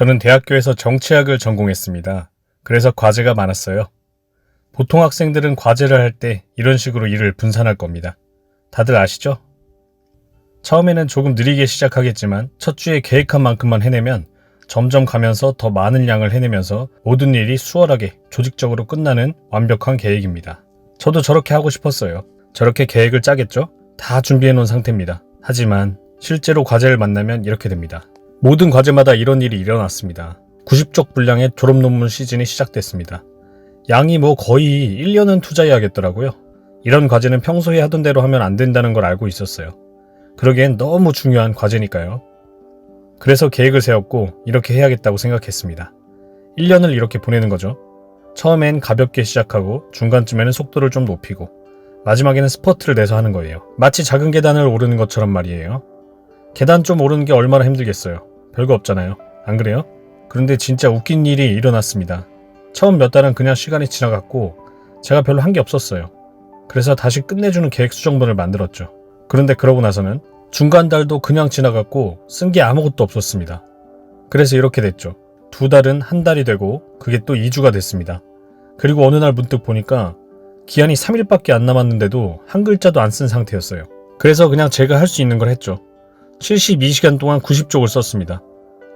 저는 대학교에서 정치학을 전공했습니다. 그래서 과제가 많았어요. 보통 학생들은 과제를 할 때 이런 식으로 일을 분산할 겁니다. 다들 아시죠? 처음에는 조금 느리게 시작하겠지만 첫 주에 계획한 만큼만 해내면 점점 가면서 더 많은 양을 해내면서 모든 일이 수월하게 조직적으로 끝나는 완벽한 계획입니다. 저도 저렇게 하고 싶었어요. 저렇게 계획을 짜겠죠? 다 준비해 놓은 상태입니다. 하지만 실제로 과제를 만나면 이렇게 됩니다. 모든 과제마다 이런 일이 일어났습니다. 90쪽 분량의 졸업 논문 시즌이 시작됐습니다. 양이 거의 1년은 투자해야겠더라고요. 이런 과제는 평소에 하던 대로 하면 안 된다는 걸 알고 있었어요. 그러기엔 너무 중요한 과제니까요. 그래서 계획을 세웠고 이렇게 해야겠다고 생각했습니다. 1년을 이렇게 보내는 거죠. 처음엔 가볍게 시작하고 중간쯤에는 속도를 좀 높이고 마지막에는 스퍼트를 내서 하는 거예요. 마치 작은 계단을 오르는 것처럼 말이에요. 계단 좀 오르는 게 얼마나 힘들겠어요. 별거 없잖아요. 안 그래요? 그런데 진짜 웃긴 일이 일어났습니다. 처음 몇 달은 그냥 시간이 지나갔고 제가 별로 한 게 없었어요. 그래서 다시 끝내주는 계획 수정본을 만들었죠. 그런데 그러고 나서는 중간 달도 그냥 지나갔고 쓴 게 아무것도 없었습니다. 그래서 이렇게 됐죠. 2달은 한 달이 되고 그게 또 2주가 됐습니다. 그리고 어느 날 문득 보니까 기한이 3일밖에 안 남았는데도 한 글자도 안 쓴 상태였어요. 그래서 그냥 제가 할 수 있는 걸 했죠. 72시간 동안 90쪽을 썼습니다.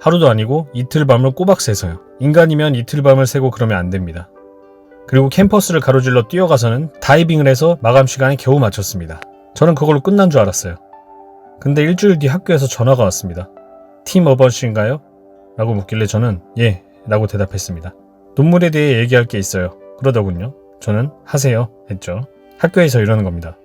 하루도 아니고 이틀 밤을 꼬박 새서요. 인간이면 이틀 밤을 새고 그러면 안 됩니다. 그리고 캠퍼스를 가로질러 뛰어가서는 다이빙을 해서 마감 시간에 겨우 맞췄습니다. 저는 그걸로 끝난 줄 알았어요. 근데 일주일 뒤 학교에서 전화가 왔습니다. 팀 어버시인가요? 라고 묻길래 저는 예 라고 대답했습니다. 논문에 대해 얘기할 게 있어요. 그러더군요. 저는 하세요 했죠. 학교에서 이러는 겁니다.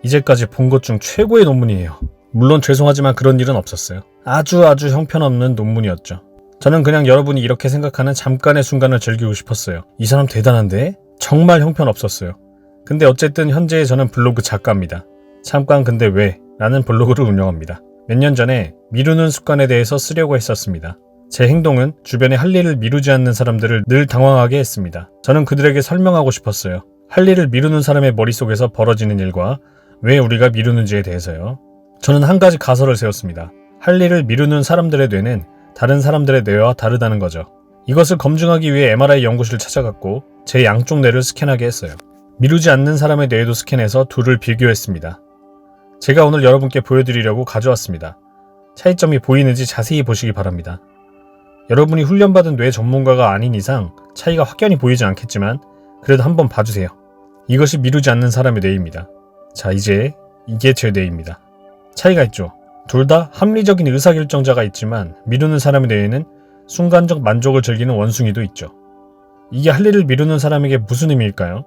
이제까지 본 것 중 최고의 논문이에요. 물론 죄송하지만 그런 일은 없었어요. 아주 형편없는 논문이었죠. 저는 그냥 여러분이 이렇게 생각하는 잠깐의 순간을 즐기고 싶었어요. 이 사람 대단한데? 정말 형편없었어요. 근데 어쨌든 현재 저는 블로그 작가입니다. 잠깐 근데 왜? 라는 블로그를 운영합니다. 몇 년 전에 미루는 습관에 대해서 쓰려고 했었습니다. 제 행동은 주변에 할 일을 미루지 않는 사람들을 늘 당황하게 했습니다. 저는 그들에게 설명하고 싶었어요. 할 일을 미루는 사람의 머릿속에서 벌어지는 일과 왜 우리가 미루는지에 대해서요. 저는 한 가지 가설을 세웠습니다. 할 일을 미루는 사람들의 뇌는 다른 사람들의 뇌와 다르다는 거죠. 이것을 검증하기 위해 MRI 연구실을 찾아갔고 제 양쪽 뇌를 스캔하게 했어요. 미루지 않는 사람의 뇌도 스캔해서 둘을 비교했습니다. 제가 오늘 여러분께 보여드리려고 가져왔습니다. 차이점이 보이는지 자세히 보시기 바랍니다. 여러분이 훈련받은 뇌 전문가가 아닌 이상 차이가 확연히 보이지 않겠지만 그래도 한번 봐주세요. 이것이 미루지 않는 사람의 뇌입니다. 자, 이제 이게 제 뇌입니다. 차이가 있죠. 둘 다 합리적인 의사결정자가 있지만 미루는 사람의 뇌에는 순간적 만족을 즐기는 원숭이도 있죠. 이게 할 일을 미루는 사람에게 무슨 의미일까요?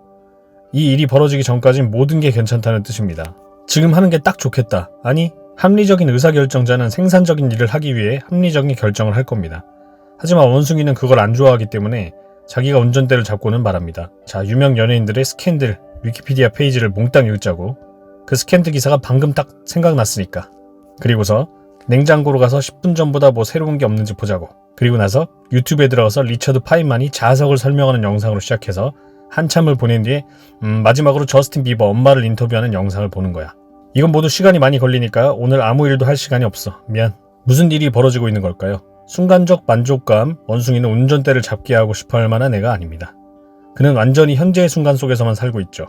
이 일이 벌어지기 전까진 모든 게 괜찮다는 뜻입니다. 지금 하는 게 딱 좋겠다. 아니, 합리적인 의사결정자는 생산적인 일을 하기 위해 합리적인 결정을 할 겁니다. 하지만 원숭이는 그걸 안 좋아하기 때문에 자기가 운전대를 잡고는 말합니다. 자, 유명 연예인들의 스캔들 위키피디아 페이지를 몽땅 읽자고. 그 스캔들 기사가 방금 딱 생각났으니까. 그리고서 냉장고로 가서 10분 전보다 뭐 새로운 게 없는지 보자고. 그리고 나서 유튜브에 들어가서 리처드 파인만이 자석을 설명하는 영상으로 시작해서 한참을 보낸 뒤에 마지막으로 저스틴 비버 엄마를 인터뷰하는 영상을 보는 거야. 이건 모두 시간이 많이 걸리니까 오늘 아무 일도 할 시간이 없어. 미안. 무슨 일이 벌어지고 있는 걸까요? 순간적 만족감, 원숭이는 운전대를 잡게 하고 싶어할 만한 애가 아닙니다. 그는 완전히 현재의 순간 속에서만 살고 있죠.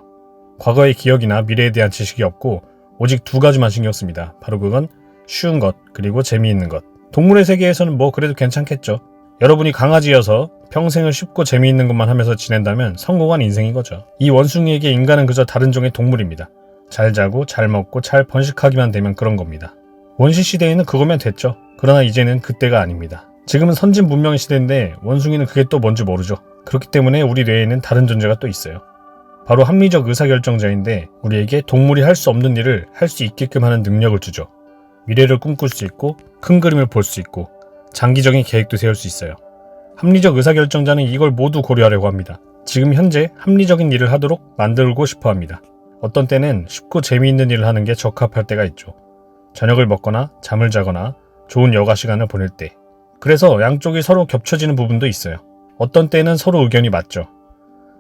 과거의 기억이나 미래에 대한 지식이 없고 오직 두 가지만 신경 씁니다. 바로 그건 쉬운 것, 그리고 재미있는 것. 동물의 세계에서는 뭐 그래도 괜찮겠죠. 여러분이 강아지여서 평생을 쉽고 재미있는 것만 하면서 지낸다면 성공한 인생인 거죠. 이 원숭이에게 인간은 그저 다른 종의 동물입니다. 잘 자고 잘 먹고 잘 번식하기만 되면 그런 겁니다. 원시 시대에는 그거면 됐죠. 그러나 이제는 그때가 아닙니다. 지금은 선진 문명의 시대인데 원숭이는 그게 또 뭔지 모르죠. 그렇기 때문에 우리 뇌에는 다른 존재가 또 있어요. 바로 합리적 의사결정자인데 우리에게 동물이 할 수 없는 일을 할 수 있게끔 하는 능력을 주죠. 미래를 꿈꿀 수 있고 큰 그림을 볼 수 있고 장기적인 계획도 세울 수 있어요. 합리적 의사결정자는 이걸 모두 고려하려고 합니다. 지금 현재 합리적인 일을 하도록 만들고 싶어 합니다. 어떤 때는 쉽고 재미있는 일을 하는 게 적합할 때가 있죠. 저녁을 먹거나 잠을 자거나 좋은 여가 시간을 보낼 때. 그래서 양쪽이 서로 겹쳐지는 부분도 있어요. 어떤 때는 서로 의견이 맞죠.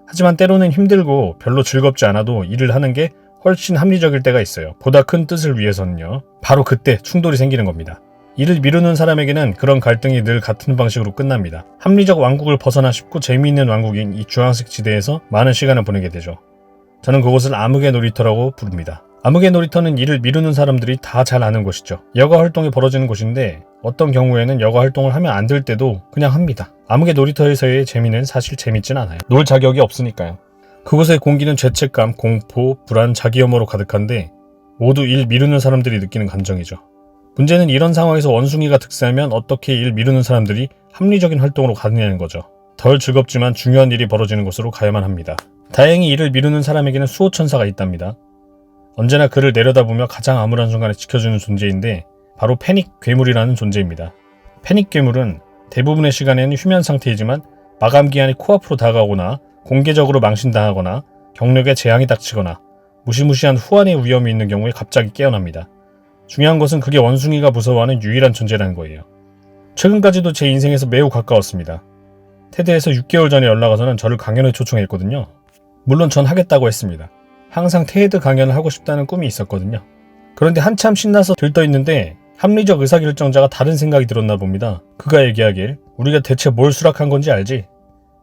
하지만 때로는 힘들고 별로 즐겁지 않아도 일을 하는 게 훨씬 합리적일 때가 있어요. 보다 큰 뜻을 위해서는요. 바로 그때 충돌이 생기는 겁니다. 이를 미루는 사람에게는 그런 갈등이 늘 같은 방식으로 끝납니다. 합리적 왕국을 벗어나 싶고 재미있는 왕국인 이 주황색 지대에서 많은 시간을 보내게 되죠. 저는 그곳을 암흑의 놀이터라고 부릅니다. 암흑의 놀이터는 이를 미루는 사람들이 다 잘 아는 곳이죠. 여가 활동이 벌어지는 곳인데 어떤 경우에는 여가 활동을 하면 안 될 때도 그냥 합니다. 암흑의 놀이터에서의 재미는 사실 재밌진 않아요. 놀 자격이 없으니까요. 그곳의 공기는 죄책감, 공포, 불안, 자기 혐오로 가득한데 모두 일 미루는 사람들이 느끼는 감정이죠. 문제는 이런 상황에서 원숭이가 득세하면 어떻게 일 미루는 사람들이 합리적인 활동으로 가느냐는 거죠. 덜 즐겁지만 중요한 일이 벌어지는 곳으로 가야만 합니다. 다행히 이를 미루는 사람에게는 수호천사가 있답니다. 언제나 그를 내려다보며 가장 암울한 순간에 지켜주는 존재인데 바로 패닉 괴물이라는 존재입니다. 패닉 괴물은 대부분의 시간에는 휴면 상태이지만 마감 기한이 코앞으로 다가오거나 공개적으로 망신당하거나 경력에 재앙이 닥치거나 무시무시한 후환의 위험이 있는 경우에 갑자기 깨어납니다. 중요한 것은 그게 원숭이가 무서워하는 유일한 존재라는 거예요. 최근까지도 제 인생에서 매우 가까웠습니다. 테드에서 6개월 전에 연락 와서는 저를 강연에 초청했거든요. 물론 전 하겠다고 했습니다. 항상 테드 강연을 하고 싶다는 꿈이 있었거든요. 그런데 한참 신나서 들떠있는데 합리적 의사결정자가 다른 생각이 들었나 봅니다. 그가 얘기하길 우리가 대체 뭘 수락한 건지 알지?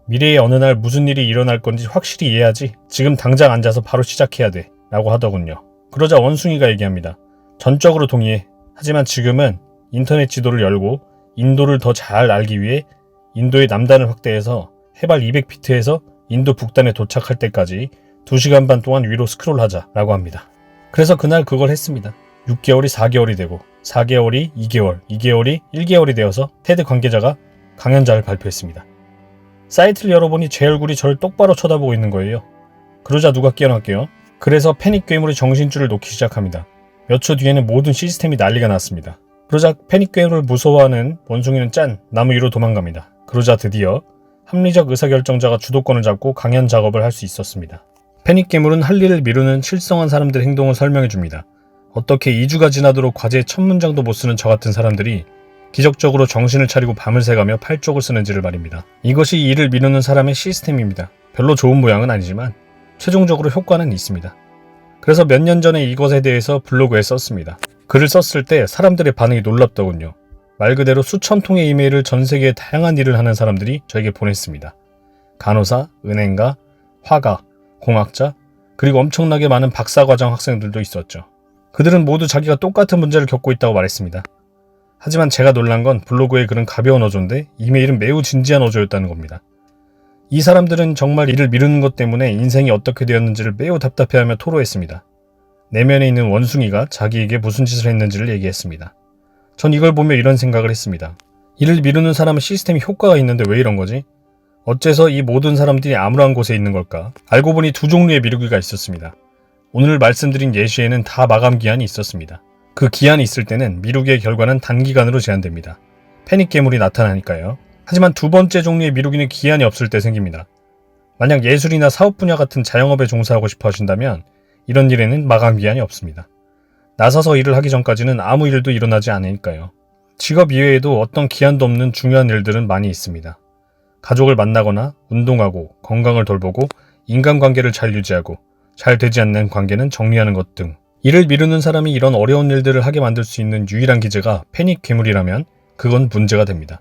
미래의 어느 날 무슨 일이 일어날 건지 확실히 이해하지? 지금 당장 앉아서 바로 시작해야 돼 라고 하더군요. 그러자 원숭이가 얘기합니다. 전적으로 동의해. 하지만 지금은 인터넷 지도를 열고 인도를 더 잘 알기 위해 인도의 남단을 확대해서 해발 200피트에서 인도 북단에 도착할 때까지 2시간 반 동안 위로 스크롤하자 라고 합니다. 그래서 그날 그걸 했습니다. 6개월이 4개월이 되고 4개월이 2개월, 2개월이 1개월이 되어서 테드 관계자가 강연자를 발표했습니다. 사이트를 열어보니 제 얼굴이 저를 똑바로 쳐다보고 있는 거예요. 그러자 누가 깨어났게요. 그래서 패닉 괴물이 정신줄을 놓기 시작합니다. 몇 초 뒤에는 모든 시스템이 난리가 났습니다. 그러자 패닉 괴물을 무서워하는 원숭이는 나무 위로 도망갑니다. 그러자 드디어 합리적 의사결정자가 주도권을 잡고 강연 작업을 할 수 있었습니다. 패닉 괴물은 할 일을 미루는 실성한 사람들의 행동을 설명해 줍니다. 어떻게 2주가 지나도록 과제에 첫 문장도 못 쓰는 저 같은 사람들이 기적적으로 정신을 차리고 밤을 새가며 팔쪽을 쓰는지를 말입니다. 이것이 일을 미루는 사람의 시스템입니다. 별로 좋은 모양은 아니지만 최종적으로 효과는 있습니다. 그래서 몇 년 전에 이것에 대해서 블로그에 썼습니다. 글을 썼을 때 사람들의 반응이 놀랍더군요. 말 그대로 수천 통의 이메일을 전 세계의 다양한 일을 하는 사람들이 저에게 보냈습니다. 간호사, 은행가, 화가, 공학자, 그리고 엄청나게 많은 박사과정 학생들도 있었죠. 그들은 모두 자기가 똑같은 문제를 겪고 있다고 말했습니다. 하지만 제가 놀란 건 블로그의 글은 가벼운 어조인데 이메일은 매우 진지한 어조였다는 겁니다. 이 사람들은 정말 일을 미루는 것 때문에 인생이 어떻게 되었는지를 매우 답답해하며 토로했습니다. 내면에 있는 원숭이가 자기에게 무슨 짓을 했는지를 얘기했습니다. 전 이걸 보며 이런 생각을 했습니다. 일을 미루는 사람은 시스템이 효과가 있는데 왜 이런 거지? 어째서 이 모든 사람들이 암울한 곳에 있는 걸까? 알고 보니 두 종류의 미루기가 있었습니다. 오늘 말씀드린 예시에는 다 마감 기한이 있었습니다. 그 기한이 있을 때는 미루기의 결과는 단기간으로 제한됩니다. 패닉 괴물이 나타나니까요. 하지만 두 번째 종류의 미루기는 기한이 없을 때 생깁니다. 만약 예술이나 사업 분야 같은 자영업에 종사하고 싶어 하신다면 이런 일에는 마감 기한이 없습니다. 나서서 일을 하기 전까지는 아무 일도 일어나지 않으니까요. 직업 이외에도 어떤 기한도 없는 중요한 일들은 많이 있습니다. 가족을 만나거나 운동하고 건강을 돌보고 인간관계를 잘 유지하고 잘 되지 않는 관계는 정리하는 것 등 일을 미루는 사람이 이런 어려운 일들을 하게 만들 수 있는 유일한 기제가 패닉 괴물이라면 그건 문제가 됩니다.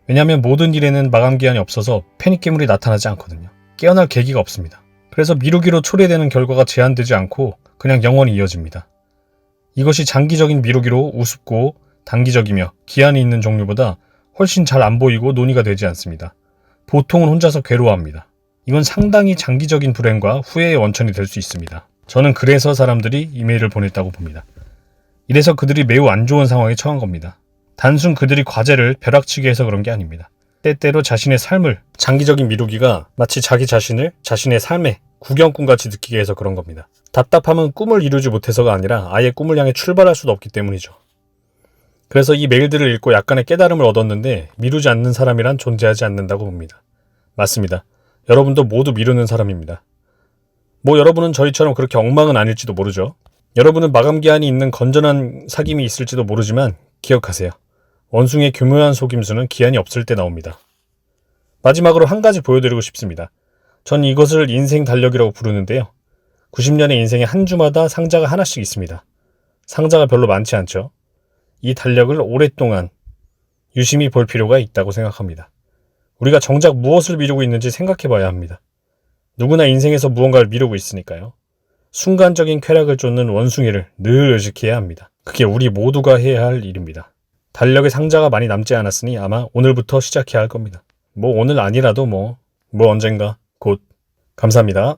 왜냐하면 모든 일에는 마감 기한이 없어서 패닉 괴물이 나타나지 않거든요. 깨어날 계기가 없습니다. 그래서 미루기로 초래되는 결과가 제한되지 않고 그냥 영원히 이어집니다. 이것이 장기적인 미루기로 우습고 단기적이며 기한이 있는 종류보다 훨씬 잘 안 보이고 논의가 되지 않습니다. 보통은 혼자서 괴로워합니다. 이건 상당히 장기적인 불행과 후회의 원천이 될 수 있습니다. 저는 그래서 사람들이 이메일을 보냈다고 봅니다. 이래서 그들이 매우 안 좋은 상황에 처한 겁니다. 단순 그들이 과제를 벼락치기 해서 그런 게 아닙니다. 때때로 자신의 삶을 장기적인 미루기가 마치 자기 자신을 자신의 삶의 구경꾼같이 느끼게 해서 그런 겁니다. 답답함은 꿈을 이루지 못해서가 아니라 아예 꿈을 향해 출발할 수도 없기 때문이죠. 그래서 이 메일들을 읽고 약간의 깨달음을 얻었는데 미루지 않는 사람이란 존재하지 않는다고 봅니다. 맞습니다. 여러분도 모두 미루는 사람입니다. 여러분은 저희처럼 그렇게 엉망은 아닐지도 모르죠. 여러분은 마감기한이 있는 건전한 사귐이 있을지도 모르지만 기억하세요. 원숭이의 교묘한 속임수는 기한이 없을 때 나옵니다. 마지막으로 한 가지 보여드리고 싶습니다. 전 이것을 인생 달력이라고 부르는데요. 90년의 인생에 한 주마다 상자가 하나씩 있습니다. 상자가 별로 많지 않죠. 이 달력을 오랫동안 유심히 볼 필요가 있다고 생각합니다. 우리가 정작 무엇을 미루고 있는지 생각해 봐야 합니다. 누구나 인생에서 무언가를 미루고 있으니까요. 순간적인 쾌락을 쫓는 원숭이를 늘 의식해야 합니다. 그게 우리 모두가 해야 할 일입니다. 달력에 상자가 많이 남지 않았으니 아마 오늘부터 시작해야 할 겁니다. 뭐 오늘 아니라도 뭐 언젠가 곧. 감사합니다.